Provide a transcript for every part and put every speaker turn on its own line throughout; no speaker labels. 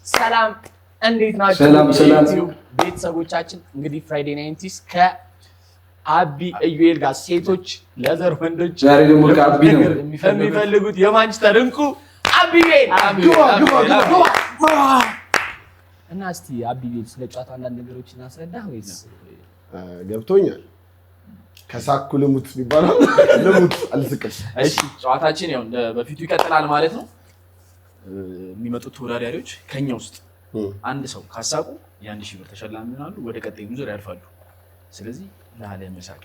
ሰላም እንዴት ናችሁ?
ሰላም
ቤተሰቦቻችን እንግዲህ ፍራይዴ ናይንቲስ ከአቢ ኢዩኤል ጋር ሴቶች ለዘር ወንዶች
ዛሬ ደግሞ ከአቢ ነው
የሚፈልጉት የማንቸስተር እንቁ አቢ ቤል እና እስቲ አቢ ቤል ስለ ጨዋታው አንዳንድ ነገሮች እናስረዳህ ወይስ?
ገብቶኛል። ከሳኩ ልሙት የሚባለው ልሙት አልስቅም።
እሺ ጨዋታችን ያው በፊቱ ይቀጥላል ማለት ነው። የሚመጡት ተወዳዳሪዎች ከኛ ውስጥ አንድ ሰው ካሳቁ የ1000 ብር ተሸላሚ ይሆናሉ። ወደ ቀጣዩ ዙር ያልፋሉ። ስለዚህ ለዓለም መሳቅ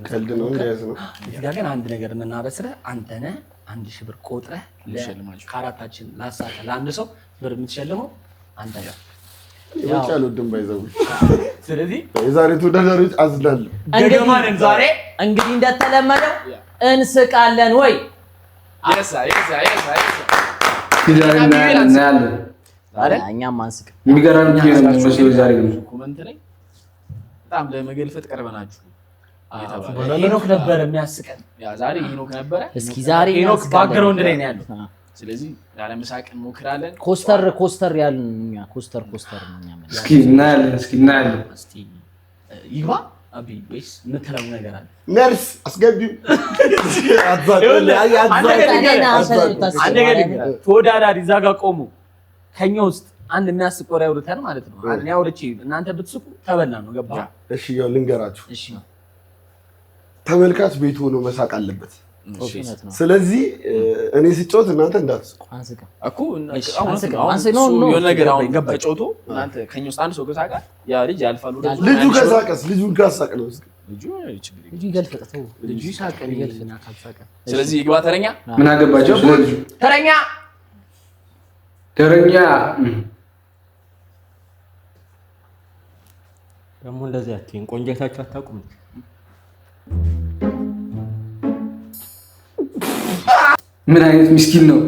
ቀልድ ነው እንደያዝ ነው።
ግን አንድ ነገር እናበስረህ አንተ ነህ 1000 ብር ቆጥረህ ለካራታችን ላሳቀ ለአንድ ሰው ብር የምትሸልመው አንተ ነህ።
ወጭ አልወድም ባይዘው።
ስለዚህ
የዛሬ ተወዳዳሪዎች አዝናለሁ።
ገገማንን ዛሬ
እንግዲህ እንደተለመደው እንስቃለን ወይ?
የሳ
እኛም አንስቅ።
የሚገርም ዛሬ
ኮመንት ላይ በጣም ለመገልፈጥ ቀርበናችሁ
ሄኖክ ነበር የሚያስቀን።
ዛሬ ሄኖክ ነበረ።
እስኪ ዛሬ
ሄኖክ ባክግራውንድ ላይ ነው ያለው። ስለዚህ ላለመሳቅ እንሞክራለን።
ኮስተር ያልን እኛ ኮስተር ነው እኛ ማለት።
እስኪ እናያለን።
እስቲ ይግባ አቢ ወይስ ምትለው ነገር አለ?
ነርስ አስገቢው።
ተወዳዳሪ እዛ ጋር ቆሙ። ከኛ ውስጥ አንድ የሚያስቅ ወሬ አውርተን ማለት ነው። እኔ አውርቼ እናንተ ብትስቁ ተበላ ነው። ገባ?
እሺ ያው ልንገራችሁ።
እሺ
ተመልካች ቤት ሆኖ መሳቅ አለበት። ስለዚህ እኔ ስጮት እናንተ እንዳትስቁ።
አንስቅ
እኮ የሆነ ነገር አሁን ተጮቶ እናንተ ከኛ ውስጥ አንድ ሰው ከሳቀ ያ ልጅ ያልፋሉ።
ልጁ ከሳቀስ ልጁን ካሳቅ ነው እስኪ
ልጁ
ይገልፈጠው
ልጁ ይሳቀ ይገልፍና ካልሳቀ ስለዚህ ይግባ ተረኛ።
ምን አገባቸው ስለዚህ
ተረኛ
ደግሞ እንደዚህ አትይን። ቆንጆታችሁ አታውቁም።
ምን አይነት ምስኪን ነው?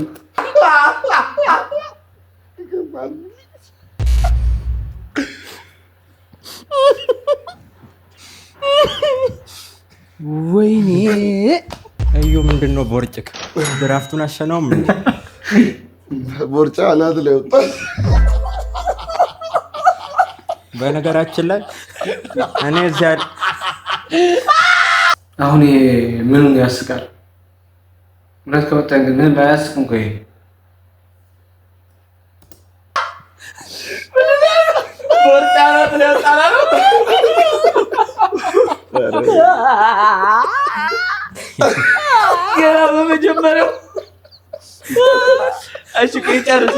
ወይኔ
እዩ ምንድነው? ቦርጭክ ድራፍቱን አሸናውም እንዴ?
ቦርጫ አናት ላይ ወጣ።
በነገራችን ላይ እኔ እዚያ
አሁን ምኑን ያስቃል? እውነት ከወጣን ግን ምን ባያስቅም ቆይ
ቦርጫ አናት ላይ ወጣ ነው። ገና በመጀመሪያው እሺ ጨርስ።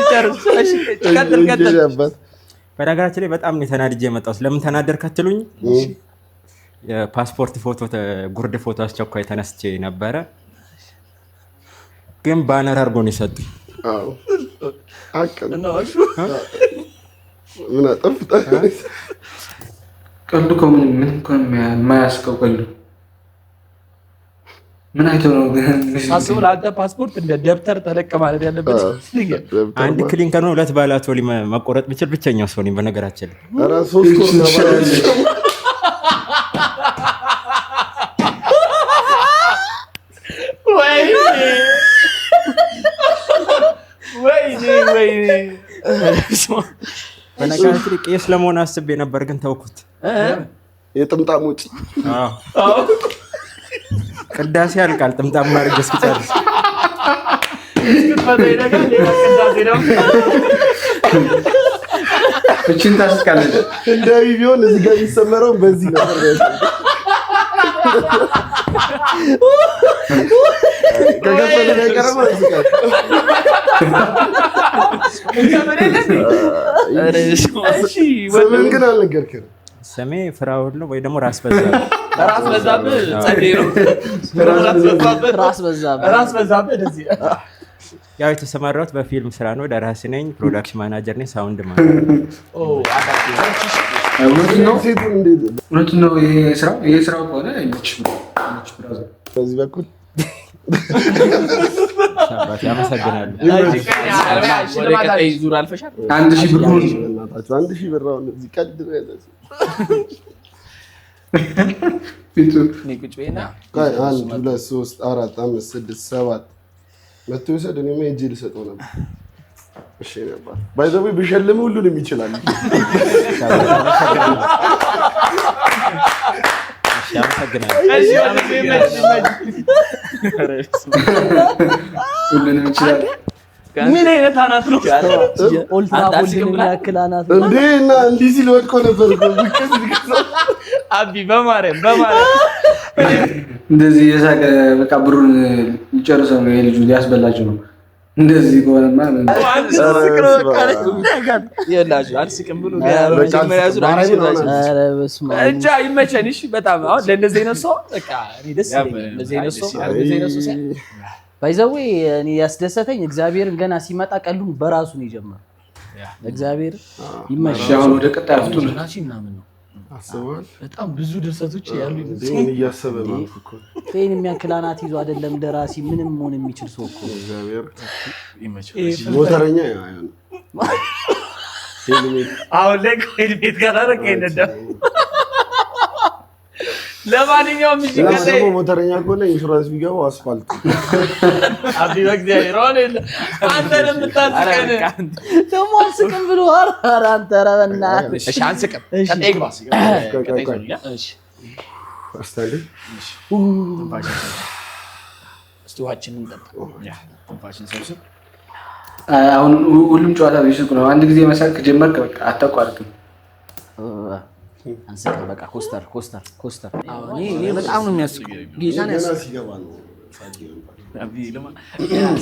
እሺ ቀጥል።
በነገራችን ላይ በጣም ነው ተናድጄ የመጣሁት። ለምን ተናደርክ አትሉኝ? የፓስፖርት ፎቶ ጉርድ ፎቶ አስቸኳይ ተነስቼ ነበረ፣ ግን ባነር አድርጎ ነው የሰጡኝ።
አዎ አቀናሽ ምን አጠፍታ
ቀልዱ ምን የማያስቀው ቀልዱ ምን አይተው ነው ግን
ሳስበው ለአንተ ፓስፖርት እንደ ደብተር ተለቅ ማለት ያለበት
አንድ ክሊንከር ነው። ሁለት ባላቶሊ መቆረጥ ብችል ብቸኛው ሰው ነኝ በነገራችን ላይ።
ኧረ ሶስት
ወይኔ
በነገራችን ላይ ቄስ ለመሆን አስቤ ነበር ግን ተውኩት።
የጥምጣም ውጭ
ቅዳሴ ያልቃል ጥምጣም ማድረግ እስኪጨርስ
እቺን ታስቃለች።
እንደዚህ ቢሆን እዚህ ጋር የሚሰመረው በዚህ ነበር። ከገፈለ ላይ ቀረበ እዚህ ጋር ስምን ግን አልነገርክም።
ስሜ ፍራውል ነው ወይ ደግሞ ራስ በዛብህ።
ራስ በዛብህ ጸዴ ነው። ራስ በዛብህ እንደዚህ
ያው የተሰማራሁት በፊልም ስራ ነው። ደራሲ ነኝ፣ ፕሮዳክሽን ማናጀር ነኝ፣ ሳውንድ ማን
እውነቱን ነው። ይሄ ስራው ከሆነ በዚህ በኩል
አባቴ አመሰግናለሁ።
ወደ ቀጣይ ዙር አልፈሻል።
1000 ብር ነው።
በእናታችሁ 1000 ብር አሁን እዚህ ቀልድ ነው ያዘችው።
ፊቱ
እኔ ቁጭ በይና
1 2 3 4 5 6 7 መቶ ይሰድ እኔማ ሂጅ ልሰጠው ነበር። እሺ ነበር ባይ ዘ ወይ ቢሸልም ሁሉንም ይችላል።
ሁሉንም ይችላል።
ምን አይነት አናት ነው?
ኦልትራ ቦልድን የሚያክል አናት ነው።
እንዴ እና እንዲህ ሲል ወድቆ ነበር እኮ ብቅስ ብቅስ
አቢ በማርያም
እንደዚህ የሳቀ በቃ ብሩን ሊጨርሰው ነው የልጁ ሊያስበላቸው ነው። እንደዚህ ከሆነማ
አልስቅም ብሎ መጀመሪያ ዙር እንጃ ይመቸን። እሺ በጣም አሁን ለእንደዚህ አይነት ሰው በቃ እኔ ደስ ይለኛል። እንደዚህ አይነት ሰው
ባይዘዌ እኔ ያስደሰተኝ እግዚአብሔርን ገና ሲመጣ ቀሉን በራሱ ነው የጀመረው። እግዚአብሔር ይመችሽ።
አሁን ወደ ቀጣይ አፍጡ ነው
ምናምን ነው
አስበዋል።
በጣም ብዙ ድርሰቶች ያሉ
ምን እያሰበ ነው እኮ
ፌን የሚያክል አናት ይዞ አይደለም ደራሲ ምንም መሆን የሚችል ሰው እኮ
እግዚአብሔር
ይመችሽ።
ሞተረኛ አይሆንም።
አሁን ላይ ሄልሜት ጋር አረቀ ይነዳ። ለማንኛውም እዚህ ከላይ
ሞተረኛ ከሆነ ኢንሹራንስ ቢገባው አስፋልት
አቢ በእግዚአብሔር ሆነ አንተንም ታስቀን
ደግሞ አልስቅም ብሎ ኧረ አንተ ኧረ በእናትህ
እሺ አንስቅም። ቀጣይ ግባ እሺ
አስታሊ
እስቲ ውሃችንን እንጠጣ። ትንፋሽን ሰብስብ።
አሁን ሁሉም ጨዋታ ቢስቁ ነው። አንድ ጊዜ መሳቅ ከጀመርክ በቃ አታቋርጥም።
አንስቅም በቃ ኮስተር እኔ በጣም ነው የሚያስቀው። ጌታን ያስቀው
ሲገባ ነው
አቢ ለማ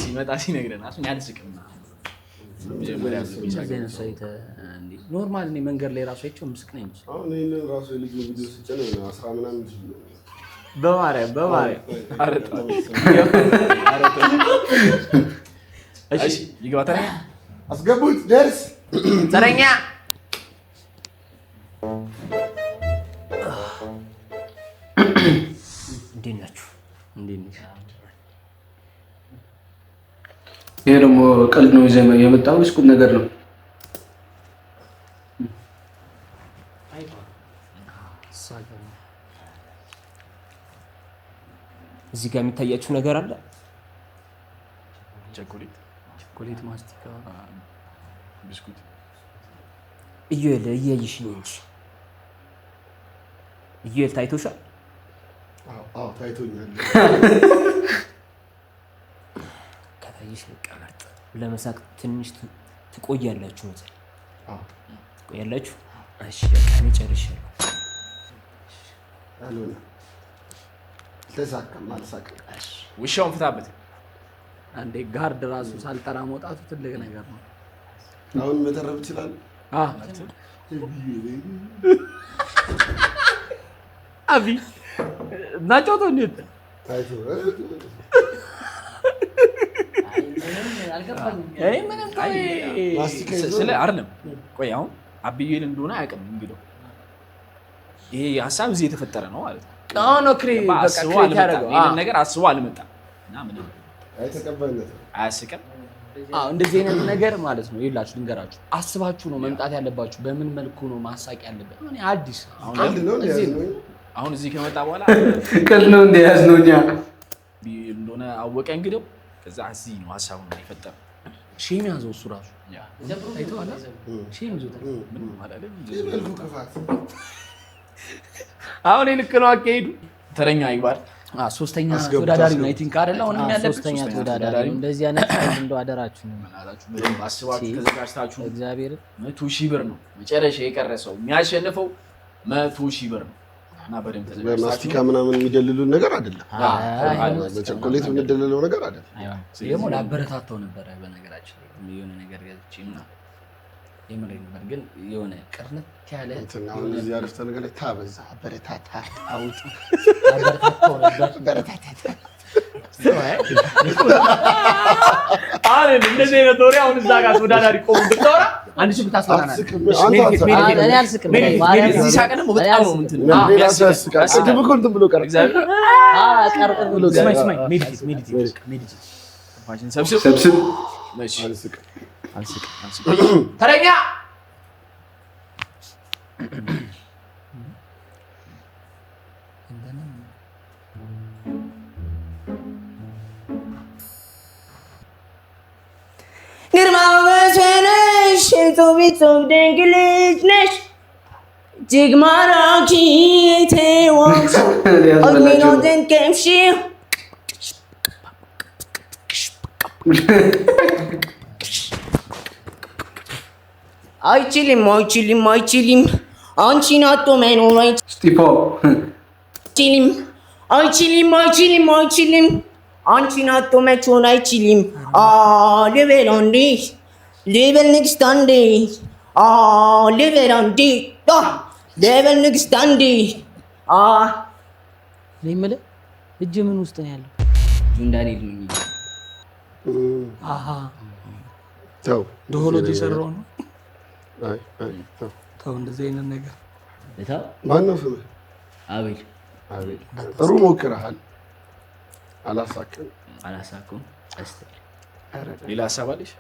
ሲመጣ ሲነግረን አሁን ያንስቅም
ኖርማል እኔ መንገድ ላይ ራሱ አይቼው ምስቅ ነኝ።
አሁን ይሄንን ራሱ ልጅ ቪዲዮ ሲጨነ ነው 10 ምናምን ነው
በማርያም አረጣ እሺ ይገባታል።
አስገቡት ደርስ
ተረኛ
እንዴት ናችሁ?
ይሄ ደግሞ ቀልድ ነው ይዘህ የመጣው ወይስ ቁም ነገር ነው?
እዚህ ጋር የሚታያችሁ ነገር አለ።
ቸኮሌት፣ ማስቲካ፣ ብስኩት
እየይሽኝ እንጂ እየል ታይቶሻል?
አዎ ታይቶኛል።
ከታይሽ ልቀመጥ። ለመሳቅ ትንሽ ትቆያላችሁ መሰለኝ። ትቆያላችሁ? እሺ በቃ እኔ ጨርሻለሁ።
አሉና ተሳካም አልሳቅም።
ውሻውን ፍታበት።
አንዴ ጋርድ ራሱ ሳልጠራ መውጣቱ ትልቅ ነገር ነው።
አሁን መተረብ ይችላል።
አቢ ናቸው ነው እንዴ?
ታይቶ
ስለ አይደለም። ቆይ አሁን አብዬን እንደሆነ አያውቅም እንግዲህ ይሄ ሀሳብ እዚህ የተፈጠረ ነው ማለት ነው።
አሁን ኦኬ በቃ ክሬት ያደርገው
ይሄን ነገር አስቦ አልመጣም እና ምንም
አይተቀበልነት
አያስቅም።
እንደዚህ አይነት ነገር ማለት ነው። ይላችሁ ልንገራችሁ፣ አስባችሁ ነው መምጣት ያለባችሁ። በምን መልኩ ነው ማሳቅ ያለበት? እኔ አዲስ
አሁን እዚህ ከመጣ በኋላ
ቀልድ ነው እንደያዝ ነው እኛ
እንደሆነ አወቀ እንግዲህ ከዛ እዚህ ነው ሀሳቡን የፈጠረው።
ሼም ያዘው እሱ ራሱ አይተዋል። ሼም ይዞታል።
ምን ማለት
ይበልኩ ከፋት
አሁን ልክ ነው አካሄዱ። ተረኛ ይባል
ሶስተኛ ተወዳዳሪ ነው። አይ ቲንክ አይደል? አሁንም ያለ ሶስተኛ ተወዳዳሪ ነው። እንደዚህ አይነት እንደው አደራችሁ ነው
ማላችሁ በደንብ አስባችሁ ተዘጋጅታችሁ
እግዚአብሔር
100,000 ብር ነው መጨረሻ የቀረሰው የሚያሸንፈው 100,000 ብር ነው እና በደንብ ተዘጋጅታችሁ
ማስቲካ ምናምን የሚደልሉን ነገር አይደለም። በቸኮሌት የምንደልለው ነገር አይደለም።
ደግሞ ላበረታታው ነበረ በነገራችን ላይ የሆነ ነገር ገዝቼ ምናምን የምሬ ነበር፣ ግን የሆነ ቅርነት ያለ
እንትና አሁን እዚህ አረፍተ ነገር ላይ ታበዛ አበረታታ አውጥ
አበረታታው ነበር።
አሁን እንደዚህ አይነት ወሬ አሁን እዛ ጋር ተወዳዳሪ ቆሞ ብታወራ አንድ ሺህ ብታስወራናል።
እኔ አልስቅም።
እዚህ ሳቀ ደግሞ በጣም ነው እንትን
ስድብ እኮ እንትን ብሎ ቀረ።
እግዚአብሔር
ቀረ ብሎ ቀረ።
ስማኝ ሜዲቴት ሰብስብ እሺ አልስቅም ተረኛ
ግርማ ሞገስ ነሽ የቶቢቶብ ድንቅ ልጅ ነሽ እጅግ ማራኪ የተዋብሽ አግሚኖትን ቀምሽ አይችልም አንቺን አጥቶ መኖር አይችልም አንቺን አጥቶ መሆን አይችልም። ልበል አንዴ ልበል ንግስት አንዴ ልበል አንዴ ልበል ንግስት አንዴ።
እኔ የምልህ እጅ ምን ውስጥ ነው ያለው?
እንዳኔል ነው
ተው
ዶሆሎጂ የሰራው ነው።
አይ
ተው እንደዚህ አይነት ነገር
ማነው ስምህ?
አቤል።
ጥሩ ሞክረሃል።
አላሳኩም።
ሌላ ሀሳብ አለሽ?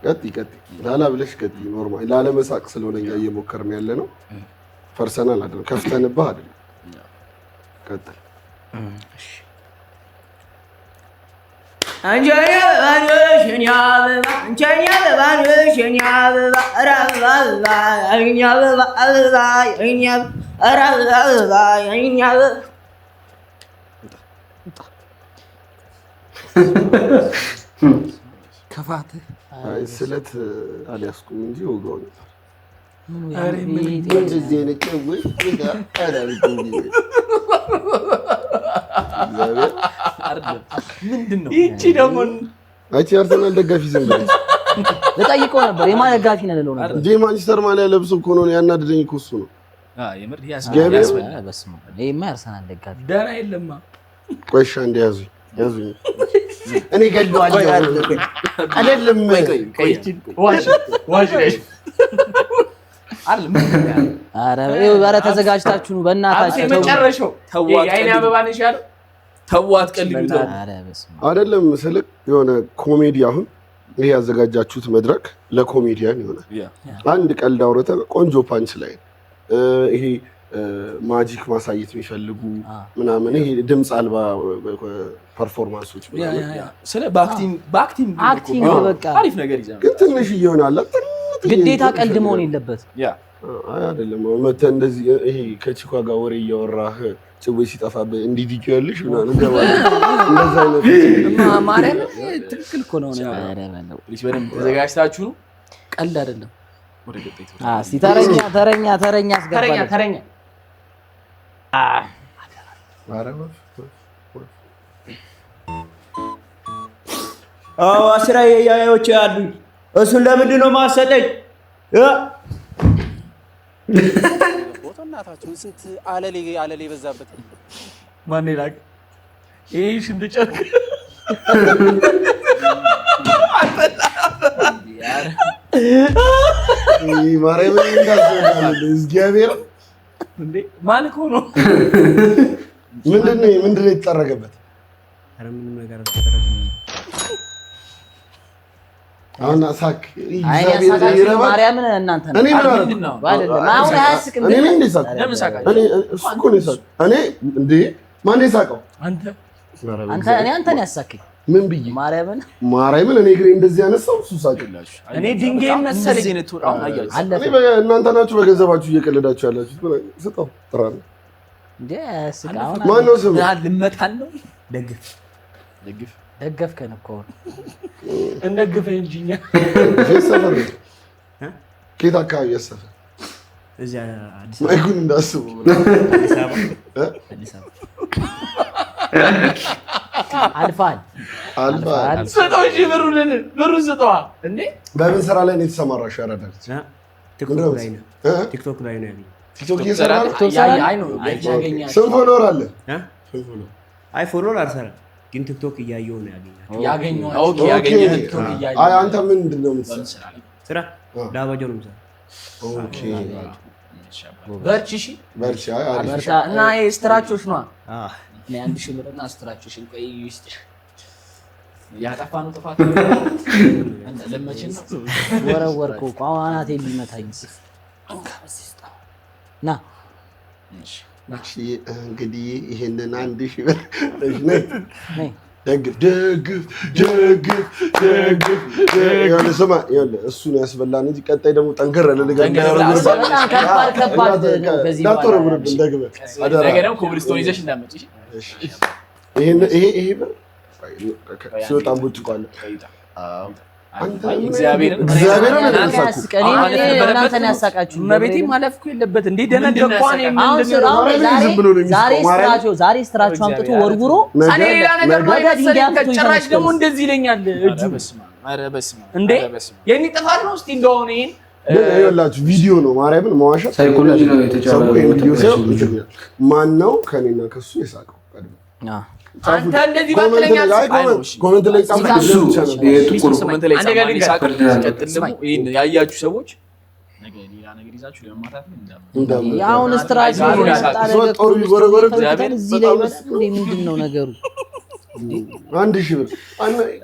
ቀጥይ ላላ ብለሽ ቀጥይ። ኖርማል ላለመሳቅ ስለሆነ እኛ እየሞከርን ያለ ነው። ፐርሰናል አይደለም፣ ከፍተንብህ አይደለም። ቀጥል።
አንቺ አበባሽ የኔ አበባ አንቺ አበባሽ የኔ አበባ ኧረ አበባ የኔ አበባ አበባ የኔ አበባ ኧረ አበባ የኔ አበባ
ከፋትህ
አይ ስለት አልያዝኩም እንጂ ወጋው ነበር።
ምንድን ነው ይቺ ደግሞ?
አንቺ አርሰናል ደጋፊ ዝም ብለሽ
ልጠይቀው ነበር። የማን ደጋፊ ነህ ልለው ነበር።
እንደ ማንቸስተር ማሊያ ለብሶ እኮ ነው ያናደደኝ እኮ እሱ ነው።
የምር
በስመ አብ ይሄማ አርሰናል ደጋፊ
ደህና የለማ።
ቆይ እሺ አንዴ ያዙኝ እኔ ገለዋለሁ አይደለም።
ኧረ ተዘጋጅታችሁ ነው በእናታችሁ።
የመጨረሻው የዓይኔ አበባ ነሽ ያለው ተዋት ቀልዱ
አይደለም ስልክ የሆነ ኮሜዲ አሁን ይሄ ያዘጋጃችሁት መድረክ ለኮሜዲያን ይሆናል። አንድ ቀልድ አውርተን ቆንጆ ፓንች ላይ ይሄ ማጂክ ማሳየት የሚፈልጉ ምናምን ይሄ ድምፅ አልባ ፐርፎርማንሶች
ስለ በአክቲንግ
በቃ
አሪፍ ነገር ይዘናል።
ግን ትንሽ ይሆናል።
ግዴታ ቀልድ መሆን የለበትም።
አይደለም መተህ እንደዚህ ይሄ ከቺኳ ጋር ወሬ እያወራህ ጭዌ ሲጠፋብህ እንዲህ ዲኪ ያለሽ ምናምን እንደዛ አይነት
ማርያም ትክክል እኮ ነው።
በደንብ ተዘጋጅታችሁ ነው፣
ቀልድ አይደለም።
ወደ ገጠይቱ
እስቲ ተረኛ አስገባለሁ።
ተረኛ
አስራ ያያዮች አሉኝ። እሱን ለምንድን ነው ማሰጠኝ?
ቦታው እናታችሁ ስንት አለሌ በዛበት
ማን ይላክ? ይሄ ሽንት ጨርቅ
ማርያምን እንዳትዘጋለህ እግዚአብሔር
እንዴ ማን እኮ ነው?
ምንድን ነው የተጠረገበት?
ኧረ ምንም ነገር አልተደረገም።
አሁን ሳክ
ማርያምን እናንተ ነው።
እኔ ምን
አይደለም አሁን አያስቅም።
እኔ እንዴ ሳቅ
ለምን ሳቃ?
እኔ እሱ እኮ ነው ሳቅ። እኔ እንዴ ማን የሳቀው?
አንተ
እኔ አንተን ያሳከኝ
ምን ብዬ ማርያምን እኔ ግሬ እንደዚህ ያነሳው እሱ ሳቅላችሁ።
እኔ ድንጋይ መሰለኝ ነው አሁን አያችሁ።
እኔ እናንተ ናችሁ በገንዘባችሁ እየቀለዳችሁ ያላችሁት። ስጠው ጥራን
እንዴ ያስቅ። አሁን
ማን ነው ስሙ?
ልመታን ነው
ደገፍከን እኮ
እንደግፈህ እንጂ እኛ
የሰፈር ከየት አካባቢ የሰፈር
እዚያ አዲስ
ማይኩን እንዳስቡ
አዲስ አበባ
አልፋል
ስጠው እንጂ ብሩን ስጠዋ እንዴ።
በምን ስራ ላይ ነው የተሰማራሽው? ያረዳች
ቲክቶክ ላይ ነው ያለኝ።
ቲክቶክ እየሰራ ነው።
አይ ነው ያገኛል።
ስንት ፎሎወር አለ?
አይ ፎሎ አልሰራም ግን ቲክቶክ እያየሁ ነው
ያገኘው። ኦኬ ያገኘው ቲክቶክ እያየሁ።
አይ አንተ ምንድነው የምትሰራው?
ስራ ዳባጆ ነው የምሰራው።
ኦኬ
በርቺ እሺ
በርቺ። አይ አሪፍ
በርታ እና ስትራቾች ነው
እኔ 1000 ብር እና ስትራቾችን ቆይ ይስጥ
ያጠፋነው ጥፋት ለመችን ነው
ወረወርከው ቋዋናት የሚመታኝ ና
እሺ እንግዲህ ይሄንን 1000 ብር ነይ ደግፍ ያለ ስማ ያለ እሱ ነው ያስበላን እንጂ ቀጣይ ደግሞ ጠንከር ያለ ነገር
ከባድ ነው። በዚህ
ነገር ኮብልስቶን ይዘሽ እንዳመጪ
ይሄ ብር ሲወጣ ቡጭቋል።
እግዚአብሔርን
እናንተን ያሳቃችሁ
መቤቴ ማለፍ እኮ የለበት እንዴ ደነደቋን
ዛሬ ስትራቸው አምጥቶ ወርውሮ
እኔ ሌላ ነገር ማይመስለኝ ጭራሽ ደግሞ እንደዚህ ይለኛል እጁ እንዴ የኔ ጥፋት ነው። እስቲ እንደሆነ ይሄን
ይኸውላችሁ ቪዲዮ ነው ማርያምን መዋሸት
ሳይኮሎጂ ነው የተጫወተው።
ማን ነው ከኔና ከሱ የሳቀው?
አንተ እንደዚህ ባትለኛል
ኮሜንት ላይ ጻፉ።
ኮሜንት ላይ ጻፉ። ያያችሁ ሰዎች ነገ ሌላ ነገር ይዛችሁ ለማማታት ነው።
አሁን ስትራቴጂ እዚህ ላይ ምንድን ነው ነገሩ?
1000 ብር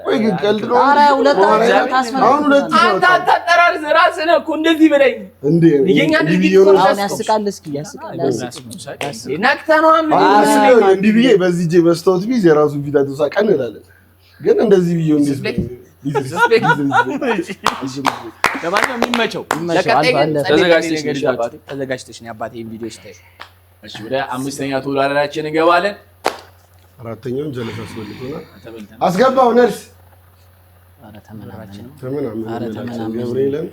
ወይ ቀልድ ነው።
ኧረ ሁለት
አንተ አታጠራር ራስህ ነህ እኮ እንደዚህ በላይ
እንዴ
የኛ ድርጊት
አሁን ያስቃል። እስኪ ያስቃል
ነክተህ ነው
እንዲህ ብዬ በዚህ ጄ በስታውት ቢዝ የራሱን ፊት ተሳቀን እንላለን። ግን እንደዚህ ብዬው እንዴት
ለማንኛውም የሚመቸው
ተዘጋጅተሽ ነው አባቴ ቪዲዮ ስታይ።
እሺ ወደ 5ኛ ተወዳዳሪያችን እንገባለን።
አራተኛውን ጀለስ አስፈልጎናል። አስገባው ነርስ።
ኧረ ተመናመን
ገብርኤልን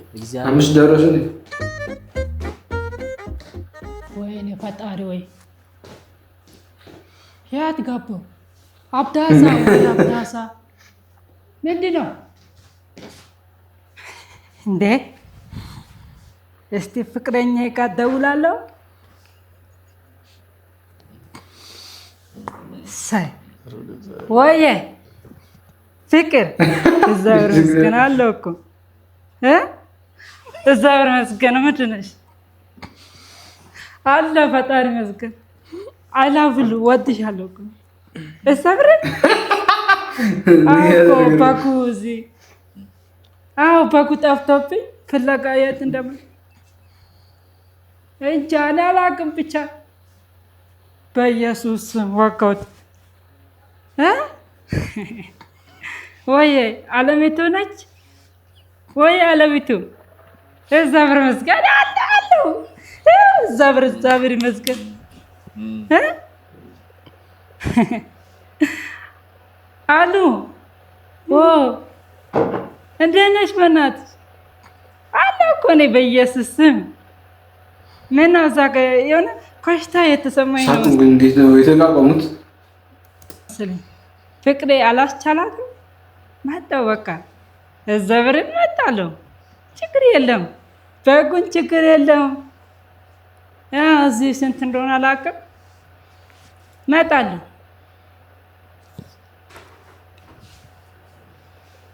5 ደረሱ።
ወይኔ ፈጣሪ ወይ ያት ገቡ አብዳሳ ወይ አብዳሳ ምንድን ነው እንዴ? እስቲ ፍቅረኛ ጋር ደውላለሁ። ሳይ ወይዬ ፍቅር እግዚአብሔር ይመስገን አለው እኮ እግዚአብሔር ይመስገን። ምንድን ነሽ? አለ ፈጣሪ ይመስገን። አላብሉ ወድሻለሁ እኮ እሰብረን አዎ ባኩ እዚህ አዎ ባኩ ጠፍቶብኝ ፍለጋ የት እንደምን እንጃ አላውቅም። ብቻ በኢየሱስ ስም ወጋሁት። ወይ አለሚቱ ነች ወይ አለሚቱ? እግዚአብሔር ይመስገን አለው። እግዚአብሔር ይመስገን። አሉ እንዴት ነሽ? በእናትሽ አለሁ እኮ እኔ በኢየሱስ ስም። ምነው እዛ ጋ የሆነ ኮሽታ የተሰማኝ ነው።
እንዴት ነው የተቃቀሙት?
ፍቅሬ አላስቻላትም። መጣሁ በቃ እግዚአብሔርን መጣለሁ። ችግር የለም በጉን ችግር የለም። እዚህ ስንት እንደሆነ አላውቅም። መጣለሁ።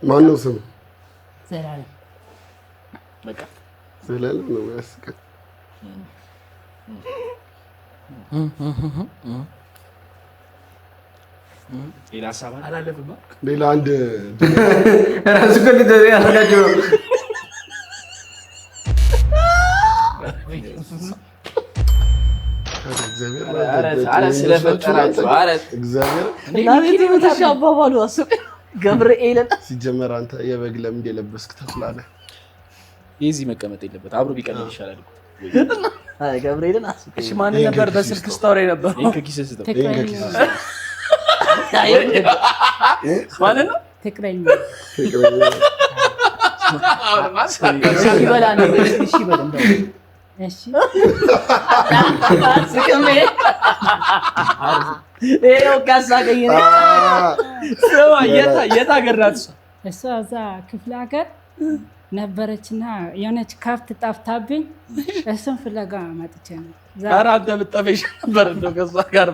ማነው ስሙ?
ዘላለም
በቃ
ዘላለም ነው ያስቀ
ሌላ ሀሳብ አላለብም።
ሌላ አንድ
ራሱ ከሊደ ያረጋቸው
ገብርኤልን
ሲጀመር አንተ የበግ ለምንድ የለበስክ ተኩላለህ?
የዚህ መቀመጥ የለበት አብሮ ቢቀመጥ ይሻላል።
ገብርኤልን
እሺ ማን ነበር በስልክ ስታወራ ነበር?
ከኪስ ስጠው
ማለት ነው
ፍቅረኛ
ይበላ ነበር። እሺ ይበላ እንደው
እሺ
ስቀሜ ይሄው ካሳቀኝ ነው።
ስማ የት ሀገር ናት
እሷ? እዛ ክፍለ ሀገር ነበረችና የሆነች ከብት ጠፍታብኝ እሱን ፍለጋ መጥቼ ነው።
ኧረ አንተ ብትጠፋሽ ነበር እንደው ከእሷ ጋር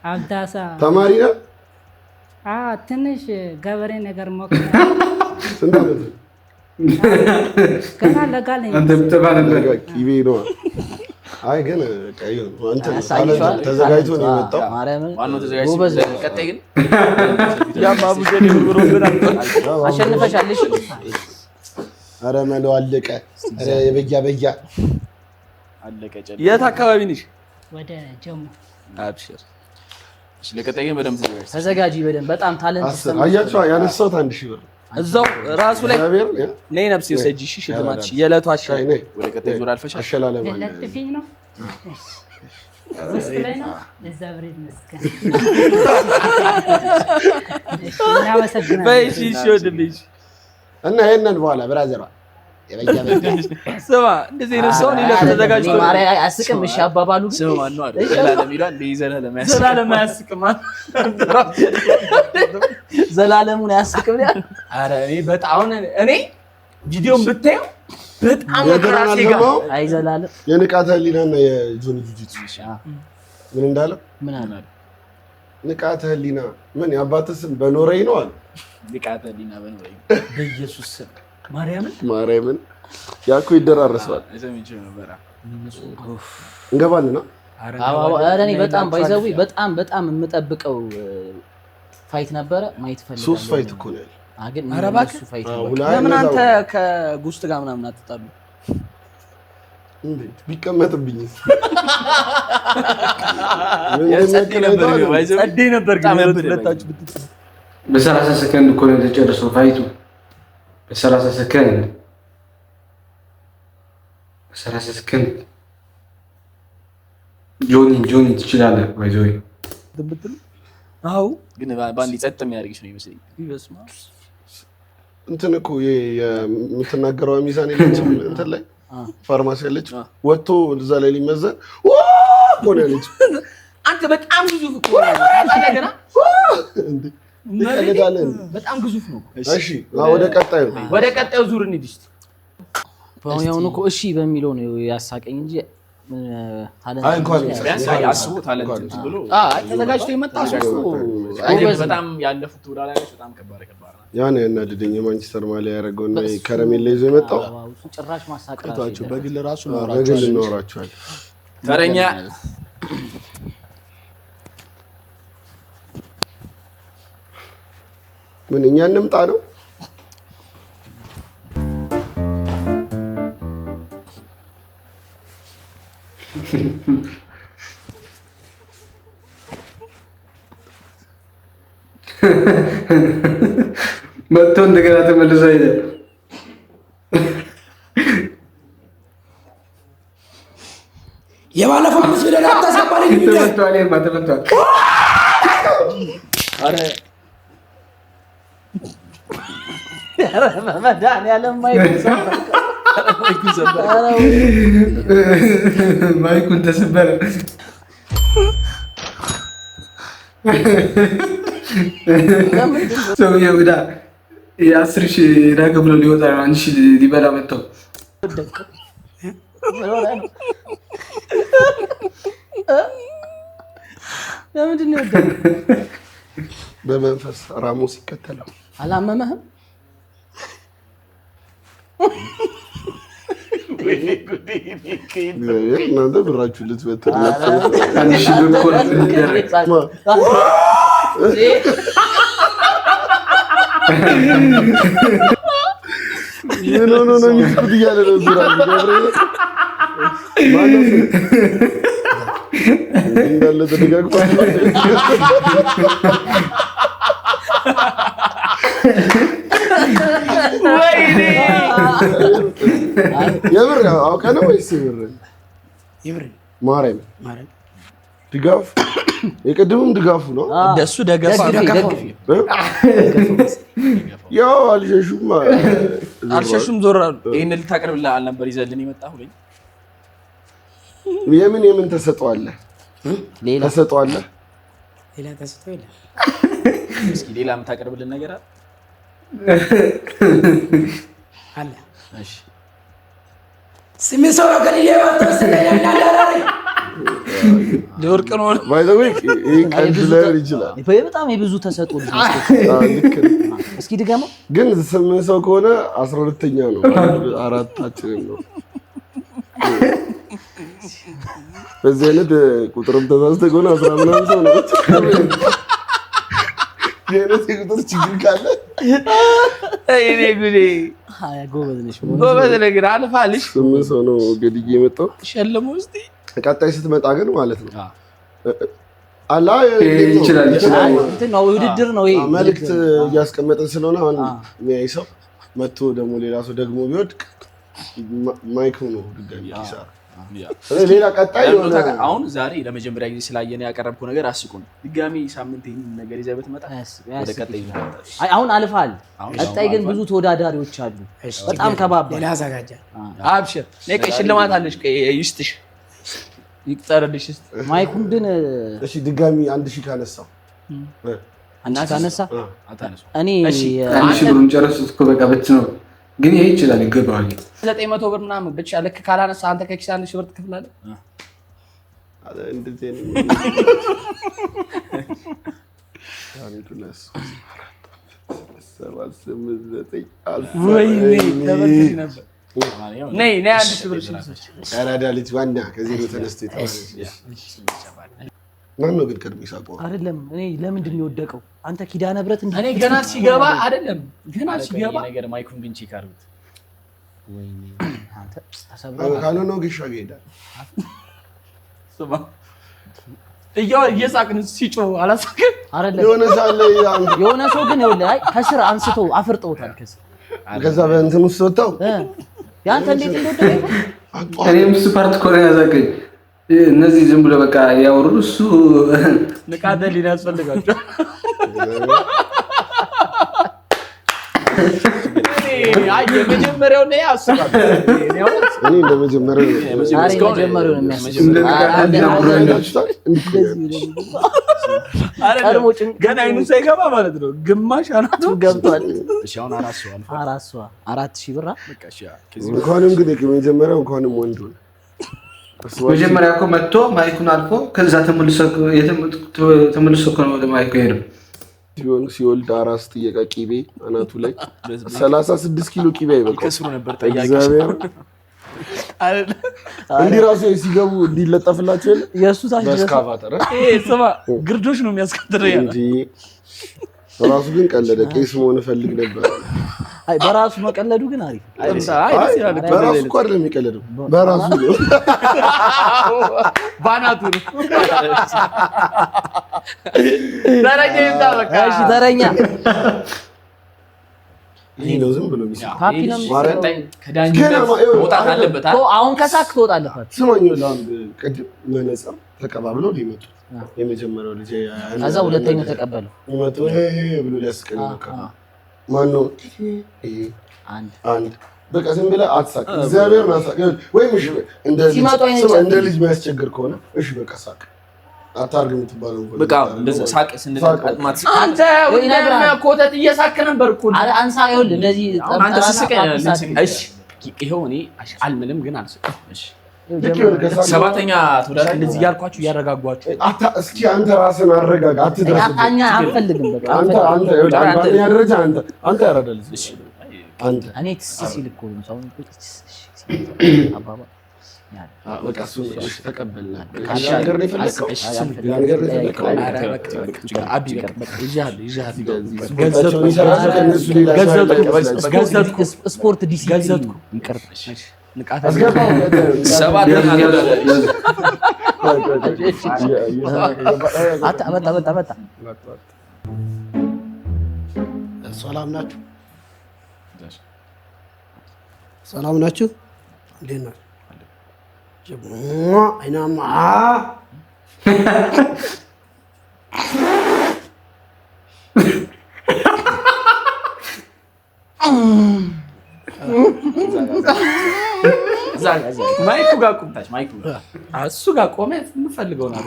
አብዳሳ
ተማሪ ነህ?
ትንሽ ገበሬ ነገር ሞክረ
ስንት ዓመት?
ገና ለጋ ነኝ።
ቂቤ ነው። አይ ግን ቀይ ነው። አንተ ተዘጋጅቶ ነው የመጣው።
ዋናው ተዘጋጅቶ ቀጣይ ግን
ያባቡ ጀኔ ብሮብና
አሸንፈሻለሽ።
ኧረ መለው አለቀ። ኧረ የበያ
አለቀ።
የት አካባቢ ነሽ?
ወደ ጀሙ።
አብሽር።
እሺ ለቀጣይ ግን በደንብ
ተዘጋጂ በደንብ። በጣም ታለንት
አያችሁ፣ ያነሳሁት 1000 ብር
እዛው ራሱ ላይ ነይ ነፍሴ ሰጂ ሽልማትሽ የዕለቱ አሻይ
ነይ።
ወደ ቀጣይ ዙር አልፈሻል።
አሸላለም አለ።
ለጥፊኝ ነው ውስጥ ላይ ነው። ለዛ ብሬድ መስከን እናመሰግናለን።
በይሽ ይወድልሽ
እና ይሄንን በኋላ ብራዘሯ
ስማ እንደዚህ ነው ሰው ነው ተዘጋጅቶ
ማርያ አያስቅም። እሺ አባባሉ
ስም ማን ነው አይደል? ዘላለም ይላል ለይዘለ ለማያስቅ
ዘላለም አያስቅም።
ዘላለሙን አያስቅም።
ኧረ እኔ በጣም እኔ ቪዲዮን ብታየው በጣም ከራሴ ጋር
አይ ዘላለም
የንቃተ ህሊናና የጆኒ ጁጂቱ ምን እንዳለ
ምን አለ?
ንቃተ ህሊና ምን የአባትህ ስም በኖረኝ ነው አለ።
ንቃተ ህሊና በኖረኝ
በኢየሱስ ስም
ማርያምን ያኮ ይደራረሳል።
እዘምንቸው ነበር
እንገባልና
እኔ በጣም ባይዘው በጣም የምጠብቀው ፋይት ነበረ። ማየት ፈልጋለሁ።
3 ፋይት እኮ ነው ያለው።
አግን እሱ ፋይት
ለምን አንተ ከጉስት ጋር ምናምን አትጣሉ
እንዴ? ቢቀመጥብኝ
ጸዴ ነበር ግን ሁለታችሁ ብትጣሉ
በ30 ሰከንድ እኮ ነው የተጨረሰው ፋይቱ። በ30 ሰከንድ ጆኒ ትችላለህ። ባይዘው
ብትሉ አው
ግን ባንዲ ጸጥ የሚያደርግሽ ነው ይመስለኝ።
ይበስማ
እንትን እኮ የምትናገረው ሚዛን የለችም። እንትን ላይ ፋርማሲ ያለች ወጥቶ እዛ ላይ ሊመዘን እኮ ነው ያለችው።
አንተ በጣም ግዙፍ እኮ ነው ገና
እንዴ ይቀልዳለን።
በጣም ግዙፍ ነው።
እሺ ወደ
ቀጣዩ ዙር እንሂድ እስቲ።
ያው እኮ እሺ በሚለው ነው ያሳቀኝ እንጂ ታለንት
አይ እንኳን
ቢያንስ አስቡ ታለንት ብሎ
ተዘጋጅቶ የመጣ ሰው
በጣም ያለፉት ተወዳዳሪዎች በጣም ከባድ ነው።
ያን ያናድደኝ የማንቸስተር ማሊያ ያደረገውና ከረሜላ ይዞ የመጣው
ጭራሽ ማሳቀራቸው
በግል ራሱ
እናወራቸዋለን።
ተረኛ
ምን እኛ እንምጣ ነው?
መጥቶ እንደገና ተመልሶ ሄደ።
የባለፈው ምስ ብለህ አታሳባለኝ።
ተመቷል።
አረ
መድኃኒዓለም
ማይኩን ተሰበረ። ሰውዬው ዕዳ 10,000 ዕዳ ከፍሎ ሊወጣ ነው። 1,000 ሊበላ መጥተው
ለምንድን ነው የወደቀው?
በመንፈስ ራሞስ ይከተለው
አላመመህም?
እናንተ ብራችሁ ልትበትር ምን ሆኖ ነው የሚስኩት እያለ ነው ዙራ እንዳለ ተደጋግጧል። የምር አውቀህ ነው ወይስ የምር? ማርያም ድጋፍ የቅድሙም ድጋፉ ነው።
እንደሱ ደገፋ
ያው አልሸሹም
ዞር አሉ። ይሄን ልታቀርብልህ አልነበር ይዘልን የመጣሁ ወይ?
የምን ተሰጠዋለህ? ሌላ ተሰጠዋለህ?
ሌላ ተሰጠው የለም።
እስኪ ሌላ የምታቀርብልን ነገር አለ?
አለ።
እሺ
ስሚ ሰው ከልዬ ወጣ ስለኛል ለወርቅ ነው
ባይ ዘ ዌይ ይሄ ቀልድ ላይሆን ይችላል።
በጣም የብዙ ተሰጥኦ ልጅ
ልክ ነው።
እስኪ ድገመው።
ግን 8 ሰው ከሆነ 12ኛ ነው። አራታችንን ነው። በዚህ አይነት ቁጥርም ተሳስተ ከሆነ 10 ምናምን ሰው ነው። የነዚህ ቁጥር ችግር ካለ
እኔ ጉዴ
ጎበዝ ነሽ።
ጎበዝ ነገር አልፋልሽ
8 ሰው ነው ገድዬ የመጣው።
ሸለሙ እስቲ
ቀጣይ ስትመጣ ግን ማለት ነው አላ
ይችላል
እንትን ነው ውድድር ነው ይሄ።
መልዕክት እያስቀመጥን ስለሆነ አሁን የሚያይ ሰው መጥቶ ደግሞ ሌላ ሰው ደግሞ ቢወድቅ ማይክ ነው ድጋሚ ይሰራ። ሌላ ቀጣይ
አሁን ዛሬ ለመጀመሪያ ጊዜ ስላየነ ያቀረብኩ ነገር አስቁን። ድጋሚ ሳምንት ይሄን ነገር ይዘህ ብትመጣ ወደ ቀጣይ
አሁን አልፋል። ቀጣይ ግን ብዙ ተወዳዳሪዎች አሉ። በጣም ከባባድ
ሌላ አዘጋጃል። አብሽር ነቀ ሽልማት አለሽ ይስጥሽ ይቅጠርልሽ።
ማይኩን ግን
እሺ ድጋሚ 1000 ካነሳው
አንቺ ካነሳ እኔ
አንቺ ብሩን ጨረስኩት እኮ በቃ በት ነው። ግን ይሄ ይችላል ይገባዋል።
900 ብር ምናምን ብቻ ልክ ካላነሳ አንተ ከኪስ 1000 ብር ትከፍላለህ።
እንደዚህ ነው
ነይ 1000 ብር
አራዳ ልጅ ዋና ከዚህ ነው ተነስቶ ይታወቃል። ማን ነው ግን ቀድሞ ይሳቀው?
አይደለም እኔ ለምንድን ነው የወደቀው? አንተ ኪዳነ ብረት እንዴ?
እኔ ገና ሲገባ አይደለም ገና ሲገባ
ነገር ማይኩን ግን ቼክ አድርጉት።
ወይኔ አንተ ተሰብራ
ካልሆነ ነው ግሻ ይሄዳል።
ስማ እየሳቅን ሲጮህ አላሳቅም
አይደለም የሆነ ሰው ግን ይኸውልህ አይ ከስር አንስቶ አፍርጠውታል።
ከዛ በእንትን ውስጥ ወጣው
ያንተ እንዴት እንደወደቀ
እኔም ሱፐርት ኮሪያ ያዛቀኝ እነዚህ ዝም ብሎ በቃ ያወሩ እሱ
ንቃተ ሊና ያስፈልጋቸው አይ የመጀመሪያው ነው ያስባል።
እኔ እንደመጀመሪያው ነው
የሚያስበው ገና አይኑ ሳይገባ ማለት ነው ግማሽ አናቱ
ገብቷል።
እሺ አሁን
4000 ብር
በቃ እሺ
እንኳንም ግን የመጀመሪያው እንኳንም ወንድ ነው።
መጀመሪያ እኮ መጥቶ ማይኩን አልፎ ከዛ ተመልሶ ነው ወደ ማይኩ ሄደው
ሲወልድ አራስ ጥየቃ ቂቤ አናቱ ላይ 36 ኪሎ ቂቤ አይበቃ
ከስሩ ነበር ጠያቂ
እንዲህ ራሱ ሲገቡ እንዲለጠፍላቸው የለ
የእሱ ታች
በስካቫተር
ስማ ግርዶሽ ነው የሚያስከትለው
እንጂ ራሱ ግን ቀለደ። ቄስ መሆን ፈልግ ነበር።
አይ በራሱ መቀለዱ ግን አሪፍ።
በራሱ እኮ አይደለም የሚቀለደው በራሱ ነው
ባናቱ ነው። ተረኛ ይምጣ በቃ
እሺ ተረኛ
ይሄ ነው ዝም ብሎ የሚሰራ
ፓፒ ነው
ከዳኝነት መውጣት አለበት።
አሁን ከሳክ ትወጣለህ።
ስማኝ ለአንድ ቅድም መነጽር ተቀባብለው ሊመጡት የመጀመሪያው ልጅ
ከዛ ሁለተኛው ተቀበለው
መቶ ብሎ ሊያስቀኝ በቃ ማነው አንድ በቃ ዝም ብለህ አትሳቅ። እግዚአብሔር ማሳቅ ወይም እሺ እንደ ልጅ የሚያስቸግር ከሆነ እሺ በቃ ሳቅ አታርግ የምትባለው
በቃ እንደዛ ሳቅ ስንልማት
አንተ ወይ ነገር ኮተት እየሳቅ ነበር እኮ
አረ አንሳ ይኸውልህ እንደዚህ
አንተ ስስቀኝ እሺ ይሄው እኔ አልምልም ግን አልስቅም። እሺ ሰባተኛ ተወዳዳሪ እንደዚህ ያልኳችሁ እያረጋጓችሁ
እስኪ አንተ ራስን አረጋጋ። አትድረስ
አኛ አንፈልግም በቃ
አንተ ያደረጃ አንተ ያረዳልሽ እሺ አንተ
እኔ ሲል እኮ ነው ሰው አባባ
በቃ እሱ ተቀበልና አሻገር ነው የፈለከው ያንገር ነው የፈለከው
አቢ በቃ ይጃል
ገዘትኩ ስፖርት ዲሲ ገዘትኩ ይቀርብሽ ንቃታ አመጣ
ሰላም ናችሁ? ሰላም ናችሁ? እንዴት ናችሁ? አይናማ
ማይኩ ጋር ቁምታች ማይኩ እሱ ጋር ቆመ የምፈልገው ነው።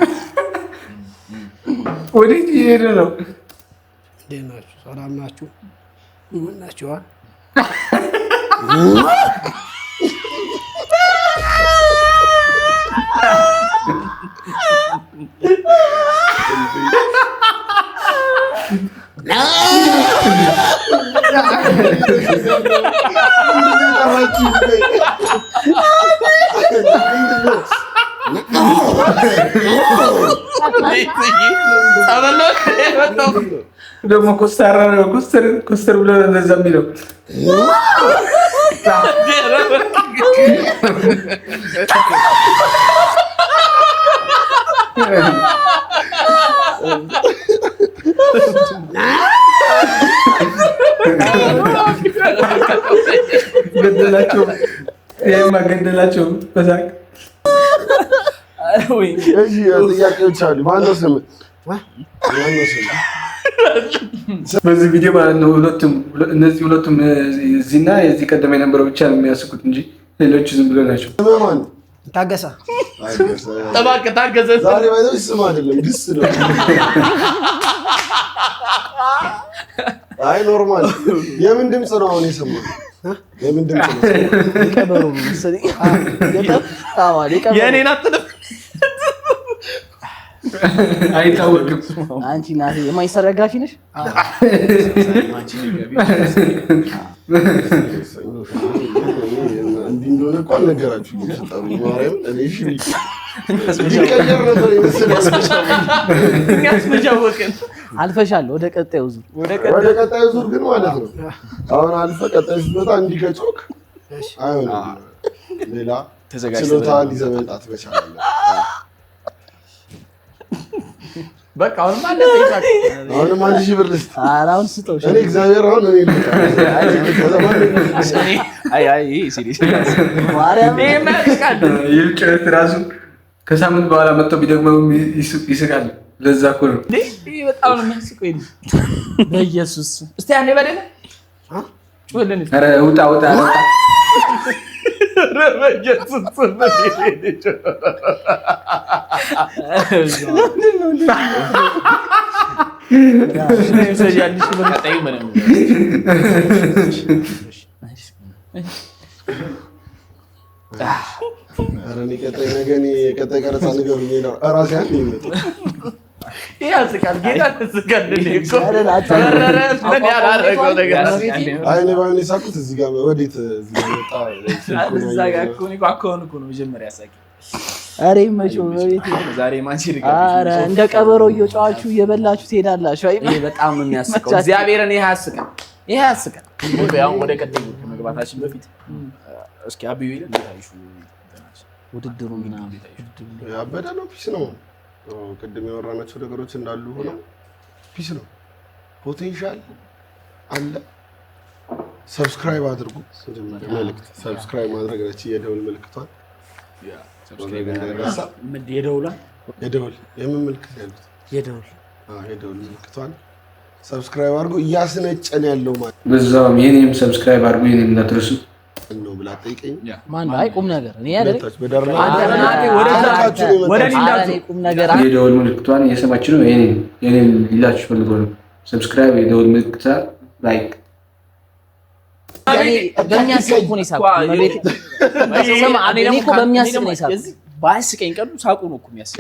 ወዴት እየሄደ ነው?
እንዴት ናችሁ? ሰላም ናችሁ? ምን ናችሁ?
ደግሞ ኮስታራ ነው። ኮስተር ብሎ ነው እንደዛ የሚለው። ገደላቸው። ይሄማ ገደላቸው በሳቅ።
እሺ ጥያቄዎች አሉ። ማነው ስም?
በዚህ ቪዲዮ ማለት ነው እነዚህ ሁለቱም እዚህና የዚህ ቀደም የነበረው ብቻ ነው የሚያስቁት እንጂ ሌሎቹ ዝም ብሎ ናቸው።
ማን?
ታገሳ
ታገዘ።
ዛሬ ባይዘው ስም አይደለም ግስ ነው። አይ ኖርማል። የምን ድምፅ ነው አሁን የሰማው? የምን ድምፅ ነው?
ቀበሮ ነው መሰለኝ።
የኔን አትልም።
አይታወቅም።
አንቺ ናት የማይሰራ ጋፊ ነሽ።
እንዲህ እንደሆነ እኮ አልነገራችሁም። ማርያም እኔ እሺ ይቀየር ነበር
የሚያስመጃወቅን
አልፈሻል። ወደ ቀጣዩ ዙር
ወደ ቀጣዩ ዙር ግን ማለት ነው። አሁን አልፈ ቀጣዩ ዙር እንዲህ ከጮክ አይሆንም። ሌላ ችሎታ ይዘህ መምጣት መቻል አለብህ።
በቃ አሁንም አለ ይሳቅ።
አሁንም 1000 ብር ልስጥ።
አሁን ስጠው።
እኔ እግዚአብሔር አሁን እኔ
ሲሪየስ
ማርያም
ይልጨት ራሱ ከሳምንት በኋላ መጥተው ቢደግመው ይስቃል። ለዛ እኮ ነው
ይሄ በጣም ነው የሚያስቀው። በኢየሱስ እስቲ አንዴ በደለ ጩኸልን።
ኧረ ውጣ ውጣ ውጣ።
በኢየሱስ
ቀጣይ ቀረጻ ንገሩኝ። እራሴ አንድ ይመጣ
ያስቃል። ጌታ ተስቃል።
አይኔ ባይኔ ሳቁት እዚህ ጋር ወዴት እዚህ ጋር መጣ።
እዛ ጋር እኮ ነው አኮን እኮ ነው መጀመሪያ ያሳቂ።
ኧረ ይመቸው በቤት
ዛሬ ማን ሲርጋ?
ኧረ እንደ ቀበሮ እየጫዋችሁ እየበላችሁ ትሄዳላችሁ። አይ
ይሄ በጣም ነው የሚያስቀው። እግዚአብሔርን ይሄ ያስቃል። ይሄ ያስቃል። ያው ወደ ቀጣዩ ከመግባታችን በፊት እስኪ አብዩ ይላል ታይሹ
ውድድሩ ምናምን
ያበደ ነው። ፒስ ነው። ቅድም ያወራናቸው ነገሮች እንዳሉ ሆነው ፒስ ነው። ፖቴንሻል አለ። ሰብስክራይብ አድርጉ። መጀመሪያ መልእክት ሰብስክራይብ ማድረግ ነች። የደውል ምልክቷን ሰብስክራይብ እንዳይረሳ። የደውል የምን ምልክት ያሉት? የደውል ምልክቷን ሰብስክራይብ አድርጉ። እያስነጨን ያለው ማለት
በዛውም የኔም ሰብስክራይብ አድርጉ። የኔም እንዳትረሱ
ነው ብላ ጠይቀኝ።
ማን ነው? አይ ቁም ነገር እኔ አይደል ቁም ነገር
የደውል ምልክቷን እየሰማችሁ ነው። የኔን ሊላችሁ ፈልጎ ነው። ሰብስክራይብ፣ የደውል ምልክቷ፣ ላይክ
በሚያስቅ ነው ይሳቁ። እኔ እኮ በሚያስቅ ነው ይሳቁ።
ባያስቀኝ ቀኑ ሳቁ ነው እኮ የሚያስቅ።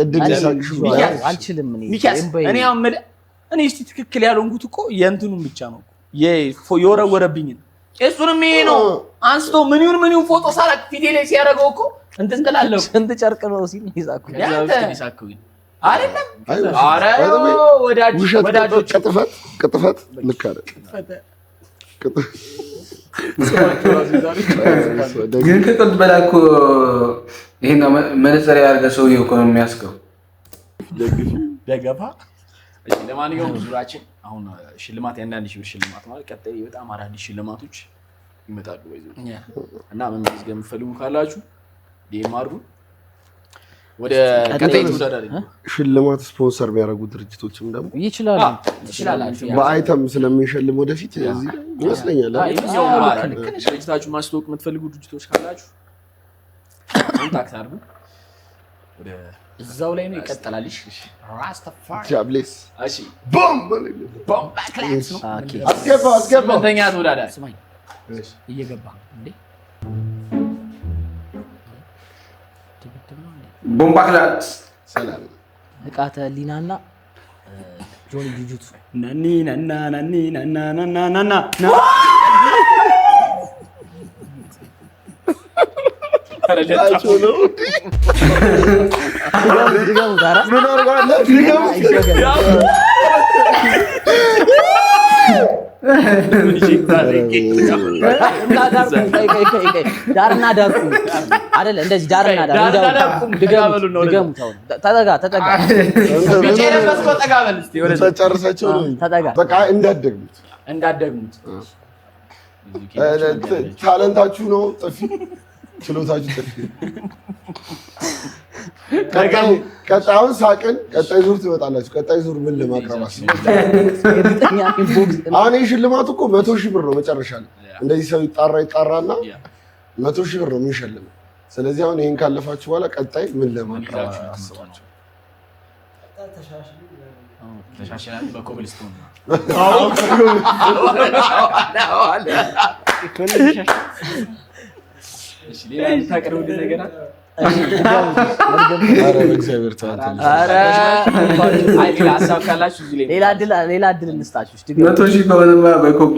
አልችልም
እኔ አመደ እኔ እስቲ ትክክል ያልሆንኩት እኮ የእንትኑን ብቻ ነው የወረወረብኝ። እሱንም ይሄ ነው አንስቶ ምን ይሁን ፎቶ ሳላክ ፊቴ ላይ ሲያደርገው እኮ እንትን ትላለህ።
ስንት ጨርቅ ነው ሲል ይሳቁ
አይደለም። ኧረ ወዳጆች
ቅጥፈት ልክ አይደል?
ግን ከጥንት በላይ እኮ ይሄን መነጽር ያደረገ ሰውዬው እኮ ነው የሚያስቀው።
ደገፋ። እሺ ለማንኛውም ዙራችን አሁን ሽልማት የአንዳንድ ሺህ ብር ሽልማት ማለት ቀጣይ በጣም አዳዲስ ሽልማቶች ይመጣሉ እና መመዝገብ የምትፈልጉ ካላችሁ ዲኤም አድርጉ። ወደ ቀጣይ ተወዳዳሪ
ሽልማት ስፖንሰር የሚያደርጉ ድርጅቶችም ደግሞ
ይችላሉ።
በአይተም ስለምንሸልም ወደፊት እዚህ ይመስለኛል።
ድርጅታችሁ ማስተዋወቅ የምትፈልጉ ድርጅቶች ካላችሁ ኮንታክት አድርጉ። ወደ እዛው ላይ ነው ይቀጥላል። ራስተፋሪ
ጃብሌስ
እሺ ቦምብ ክላስ ነው።
አስገባ
ስምንተኛ ተወዳዳሪ
ስማኝ እየገባ እንዴ
ቦምባ ክላስ
ሰላም
ንቃተ ህሊናና ጆኒ ጁጁትሱ
ናኒ ናና ናኒ ናና ናና ናና
ዳርና ዳርቁ አይደለ? እንደዚህ ዳርና ዳር ድገሙት። ተጠጋ
በቃ እንዳትደግሙት። ታለንታችሁ ነው ጥፊ፣ ችሎታችሁ ጥፊ። ቀጣዩን ሳቅን፣ ቀጣይ ዙር ትመጣላችሁ። ቀጣይ ዙር ምን ለማቅረብ አስባለሁ? አሁን ይህ ሽልማቱ እኮ 100,000 ብር ነው መጨረሻ ላይ። እንደዚህ ሰው ይጣራና 100,000 ብር ነው የሚሸልመው። ስለዚህ አሁን ይህን ካለፋችሁ በኋላ ቀጣይ ምን ለማቅረብ አስባችሁ?
ተሻሽላል በኮብልስቶን ነው። እሺ ሌላ ታቀርቡልኝ ነገር አለ?
ሌላ እድል እንስጣችሁ።
100,000 ከሆነማ በኮፒ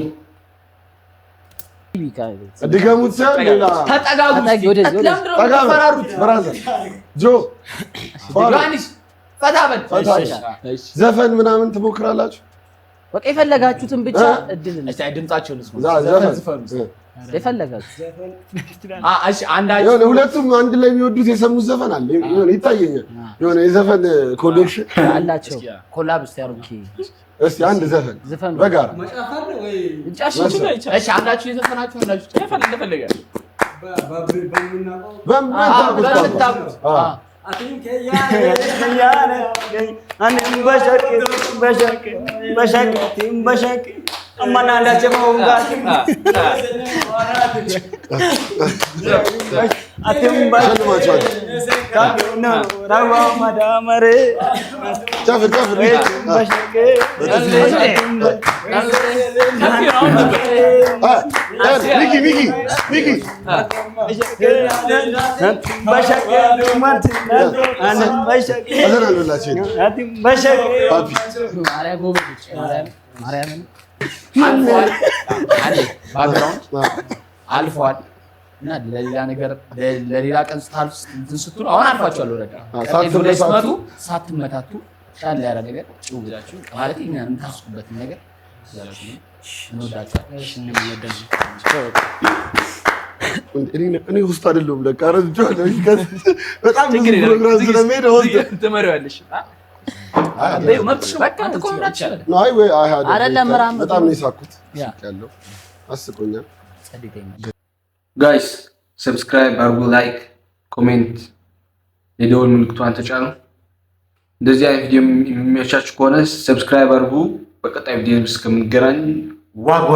ድገሙት። ዘፈን ምናምን ትሞክራላችሁ?
በቃ የፈለጋችሁትን ብቻ እድል
ድምጻቸውን
ሁለቱም አንድ ላይ የሚወዱት የሰሙት ዘፈን አለ ይታየኛል። የሆነ የዘፈን ኮሌክሽን
አላቸው። ኮላብ ስታሩኪ
እስቲ አንድ ዘፈን በጋራ
አንዳችሁ የዘፈናችሁ አንዳችሁ እንደፈለገ አልፏል እና ለሌላ ነገር ለሌላ ቀን ስትሉ አሁን አልፋችኋል። ወረዳ ስትመጡ ሳትመታቱ ሻል ያለ ነገር ጭው ብላችሁ ማለት እኛ የምታስቡበት ነገር
እኔ ውስጥ አይደለሁም ለካ ረድቻለሁ። በጣም ብዙ ፕሮግራም ስለሚሄድ ውስጥ
ትመሪዋለሽ።
በጣም ነው የሳኩት ያለው አስቆኛል።
ጋይስ ሰብስክራይብ አርጉ፣ ላይክ፣ ኮሜንት፣ የደወል ምልክቷን ተጫኑ። እንደዚህ አይነት ቪዲዮ የሚመቻችሁ ከሆነ ሰብስክራይብ አርጉ። በቀጣይ ቪዲዮ እስከምንገናኝ ዋጓ